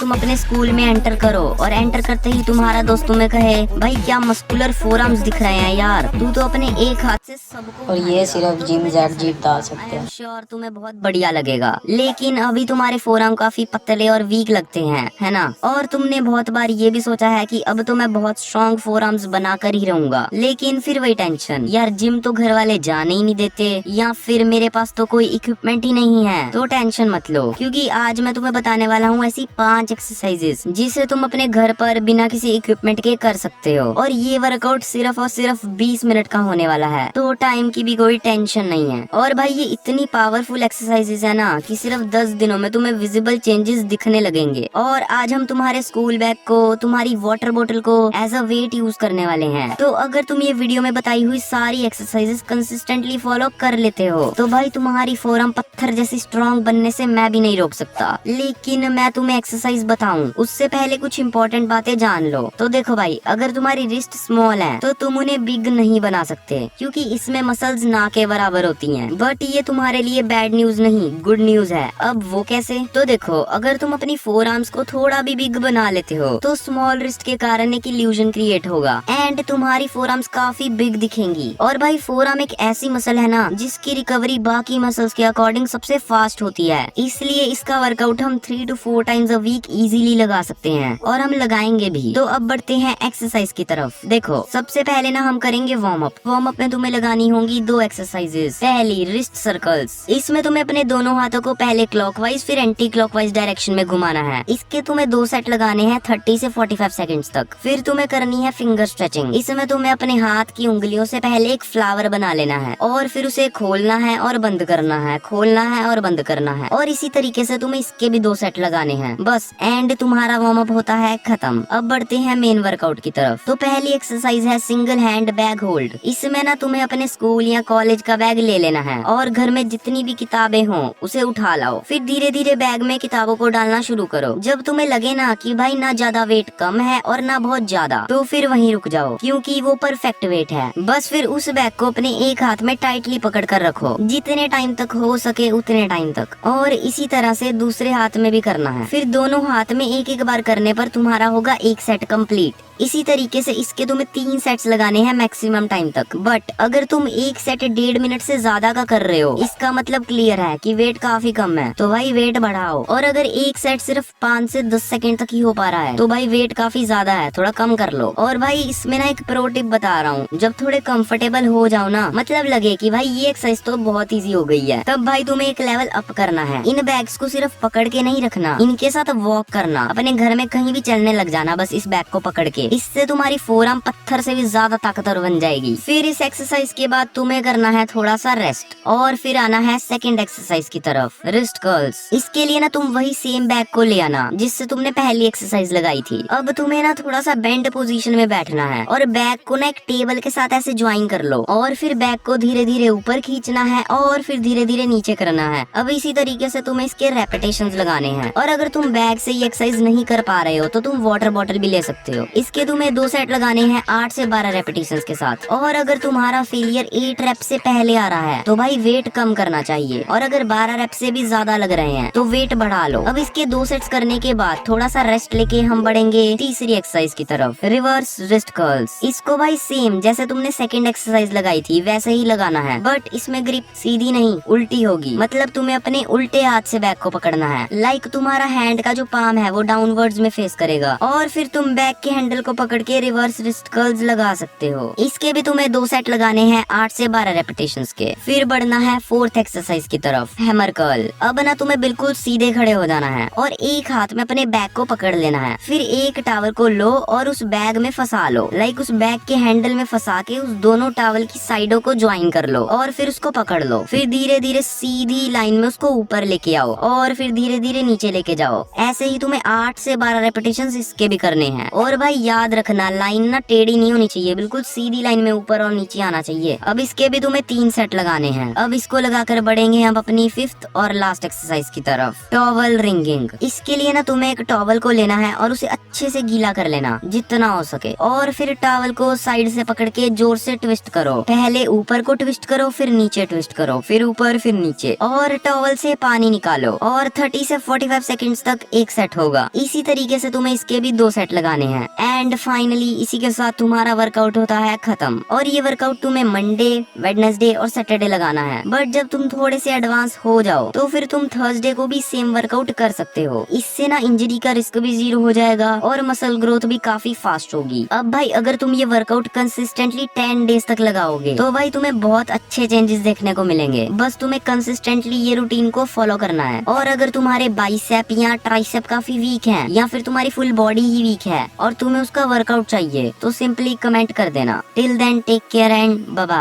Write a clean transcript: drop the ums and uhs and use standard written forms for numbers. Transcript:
तुम अपने स्कूल में एंटर करो और एंटर करते ही तुम्हारा दोस्त तुम्हें कहे, भाई क्या मस्कुलर फोरआर्म्स दिख रहे हैं यार, तू तो अपने एक हाथ से सबको और ये सिर्फ जिम जैक जीत डाल सकते हैं। श्योर तुम्हें बहुत बढ़िया लगेगा, लेकिन अभी तुम्हारे फोरआर्म काफी पतले और वीक लगते हैं, है ना। और तुमने बहुत बार ये भी सोचा है कि अब तो मैं बहुत स्ट्रॉन्ग फोरआर्म्स बनाकर ही रहूंगा, लेकिन फिर वही टेंशन, यार जिम तो घर वाले जाने ही नहीं देते, या फिर मेरे पास तो कोई इक्विपमेंट ही नहीं है। तो टेंशन मत लो, क्योंकि आज मैं तुम्हें बताने वाला हूँ ऐसी 5 एक्सरसाइजेस जिसे तुम अपने घर पर बिना किसी इक्विपमेंट के कर सकते हो। और ये वर्कआउट सिर्फ और सिर्फ 20 मिनट का होने वाला है, तो टाइम की भी कोई टेंशन नहीं है। और भाई ये इतनी पावरफुल एक्सरसाइजेस है ना कि सिर्फ 10 दिनों में तुम्हें विजिबल चेंजेस दिखने लगेंगे। और आज हम तुम्हारे स्कूल बैग को, तुम्हारी वाटर बोतल को एज अ वेट यूज करने वाले हैं। तो अगर तुम ये वीडियो में बताई हुई सारी एक्सरसाइजेस कंसिस्टेंटली फॉलो कर लेते हो तो भाई तुम्हारी फोरआर्म पत्थर जैसी स्ट्रॉन्ग बनने से मैं भी नहीं रोक सकता। लेकिन मैं तुम्हें एक्सरसाइज बताऊं उससे पहले कुछ इंपॉर्टेंट बातें जान लो। तो देखो भाई, अगर तुम्हारी रिस्ट स्मॉल है तो तुम उन्हें बिग नहीं बना सकते, क्योंकि इसमें मसल्स ना के बराबर होती हैं। बट ये तुम्हारे लिए बैड न्यूज नहीं, गुड न्यूज है। अब वो कैसे? तो देखो, अगर तुम अपनी फोर आर्म्स को थोड़ा भी बिग बना लेते हो तो स्मॉल रिस्ट के कारण एक इल्यूजन क्रिएट होगा एंड तुम्हारी फोर आर्म्स काफी बिग दिखेंगी। और भाई फोर आर्म एक ऐसी मसल है ना जिसकी रिकवरी बाकी मसल्स के अकॉर्डिंग सबसे फास्ट होती है, इसलिए इसका वर्कआउट हम 3 to 4 times a week easily लगा सकते हैं, और हम लगाएंगे भी। तो अब बढ़ते हैं एक्सरसाइज की तरफ। देखो, सबसे पहले ना हम करेंगे वार्म अप। वार्म अप में तुम्हें लगानी होंगी 2 एक्सरसाइजेस। पहली रिस्ट सर्कल्स, इसमें तुम्हें अपने दोनों हाथों को पहले क्लॉकवाइज फिर एंटी क्लॉकवाइज डायरेक्शन में घुमाना है। इसके तुम्हें 2 सेट लगाने हैं 30 से 45 सेकंड्स तक। फिर तुम्हें करनी है फिंगर स्ट्रेचिंग। इसमें तुम्हें अपने हाथ की उंगलियों से पहले एक फ्लावर बना लेना है और फिर उसे खोलना है और बंद करना है, खोलना है और बंद करना है, और इसी तरीके से तुम्हें इसके भी 2 सेट लगाने हैं बस। एंड तुम्हारा वार्म अप होता है खत्म। अब बढ़ते हैं मेन वर्कआउट की तरफ। तो पहली एक्सरसाइज है सिंगल हैंड बैग होल्ड। इसमें ना तुम्हें अपने स्कूल या कॉलेज का बैग ले लेना है और घर में जितनी भी किताबें हों उसे उठा लाओ। फिर धीरे धीरे बैग में किताबों को डालना शुरू करो। जब तुम्हें लगे ना कि भाई ना ज्यादा वेट कम है और ना बहुत ज्यादा, तो फिर वहीं रुक जाओ, क्योंकि वो परफेक्ट वेट है। बस फिर उस बैग को अपने एक हाथ में टाइटली पकड़ कर रखो, जितने टाइम तक हो सके उतने टाइम तक, और इसी तरह से दूसरे हाथ में भी करना है। फिर दोनों हाथ में एक एक बार करने पर तुम्हारा होगा एक सेट कंप्लीट। इसी तरीके से इसके तुम्हें 3 सेट्स लगाने हैं मैक्सिमम टाइम तक। बट अगर तुम एक सेट 1.5 मिनट से ज्यादा का कर रहे हो, इसका मतलब क्लियर है कि वेट काफी कम है, तो भाई वेट बढ़ाओ। और अगर एक सेट सिर्फ 5 से 10 सेकंड तक ही हो पा रहा है तो भाई वेट काफी ज्यादा है, थोड़ा कम कर लो। और भाई इसमें ना एक प्रो टिप बता रहा हूँ, जब थोड़े कंफर्टेबल हो जाओ ना, मतलब लगे कि भाई ये एक्सरसाइज तो बहुत इजी हो गई है, तब भाई तुम्हें एक लेवल अप करना है। इन बैग्स को सिर्फ पकड़ के नहीं रखना, इनके साथ वॉक करना। अपने घर में कहीं भी चलने लग जाना बस इस बैग को पकड़ के, इससे तुम्हारी फोरआर्म पत्थर से भी ज्यादा ताकतवर बन जाएगी। फिर इस एक्सरसाइज के बाद तुम्हें करना है थोड़ा सा रेस्ट, और फिर आना है सेकंड एक्सरसाइज की तरफ, रिस्ट कर्ल्स। इसके लिए ना तुम वही सेम बैग को ले आना जिससे तुमने पहली एक्सरसाइज लगाई थी। अब तुम्हें ना थोड़ा सा बेंड पोजीशन में बैठना है और बैग को ना एक टेबल के साथ ऐसे ज्वाइन कर लो, और फिर बैग को धीरे धीरे ऊपर खींचना है और फिर धीरे धीरे नीचे करना है। अब इसी तरीके से तुम्हें इसके रेपिटेशंस लगाने हैं। और अगर तुम बैग से ये एक्सरसाइज नहीं कर पा रहे हो तो तुम वाटर बॉटल भी ले सकते हो। इसके तुम्हें 2 सेट लगाने हैं 8 से 12 रेपिटेशंस के साथ। और अगर तुम्हारा फेलियर 8 रेप से पहले आ रहा है तो भाई वेट कम करना चाहिए, और अगर 12 रेप से भी ज्यादा लग रहे हैं तो वेट बढ़ा लो। अब इसके 2 सेट्स करने के बाद थोड़ा सा रेस्ट लेके हम बढ़ेंगे तीसरी एक्सरसाइज की तरफ, रिवर्स रिस्ट कर्ल्स। इसको भाई सेम जैसे तुमने सेकंड एक्सरसाइज लगाई थी वैसे ही लगाना है, बट इसमें ग्रिप सीधी नहीं उल्टी होगी, मतलब तुम्हें अपने उल्टे हाथ से बैग को पकड़ना है। लाइक तुम्हारा हैंड का जो पाम है वो डाउनवर्ड्स में फेस करेगा, और फिर तुम बैग के हैंडल को पकड़ के रिवर्स रिस्ट कर्ल्स लगा सकते हो। इसके भी तुम्हें 2 सेट लगाने हैं 8 से 12 रेपिटेशंस के। फिर बढ़ना है फोर्थ एक्सरसाइज की तरफ, हैमर कर्ल। अब ना तुम्हें बिल्कुल सीधे खड़े हो जाना है और एक हाथ में अपने बैग को पकड़ लेना है। फिर एक टावल को लो और उस बैग में फंसा लो, लाइक उस बैग के हैंडल में फंसा के उस दोनों टावल की साइडों को ज्वाइन कर लो और फिर उसको पकड़ लो। फिर धीरे धीरे सीधी लाइन में उसको ऊपर लेके आओ और फिर धीरे धीरे नीचे लेके जाओ। ऐसे ही तुम्हें 8 से 12 रेपिटेशंस इसके भी करने हैं। और भाई याद रखना लाइन ना टेढ़ी नहीं होनी चाहिए, बिल्कुल सीधी लाइन में ऊपर और नीचे आना चाहिए। अब इसके भी तुम्हें 3 सेट लगाने हैं। अब इसको लगाकर बढ़ेंगे हम अपनी 5th और लास्ट एक्सरसाइज की तरफ, टॉवल रिंगिंग। इसके लिए ना तुम्हें एक टॉवल को लेना है और उसे अच्छे से गीला कर लेना जितना हो सके, और फिर टॉवल को साइड से पकड़ के जोर से ट्विस्ट करो। पहले ऊपर को ट्विस्ट करो, फिर नीचे ट्विस्ट करो, फिर ऊपर फिर नीचे, और टॉवल से पानी निकालो। और 30 से 45 सेकंड्स तक एक सेट होगा। इसी तरीके से तुम्हें इसके भी 2 सेट लगाने हैं। एंड फाइनली इसी के साथ तुम्हारा वर्कआउट होता है खत्म। और ये वर्कआउट तुम्हें मंडे, वेडनेसडे और सैटरडे लगाना है। बट जब तुम थोड़े से एडवांस हो जाओ तो फिर तुम थर्सडे को भी सेम वर्कआउट कर सकते हो। इससे ना इंजरी का रिस्क भी 0 हो जाएगा और मसल ग्रोथ भी काफी फास्ट होगी। अब भाई अगर तुम ये वर्कआउट कंसिस्टेंटली 10 डेज तक लगाओगे तो भाई तुम्हें बहुत अच्छे चेंजेस देखने को मिलेंगे। बस तुम्हें कंसिस्टेंटली ये रूटीन को फॉलो करना है। और अगर तुम्हारे बाइसेप या ट्राइसेप काफी वीक हैं या फिर तुम्हारी फुल बॉडी ही वीक है और तुम्हें उसका वर्कआउट चाहिए तो सिंपली कमेंट कर देना। Till then take care and bye bye.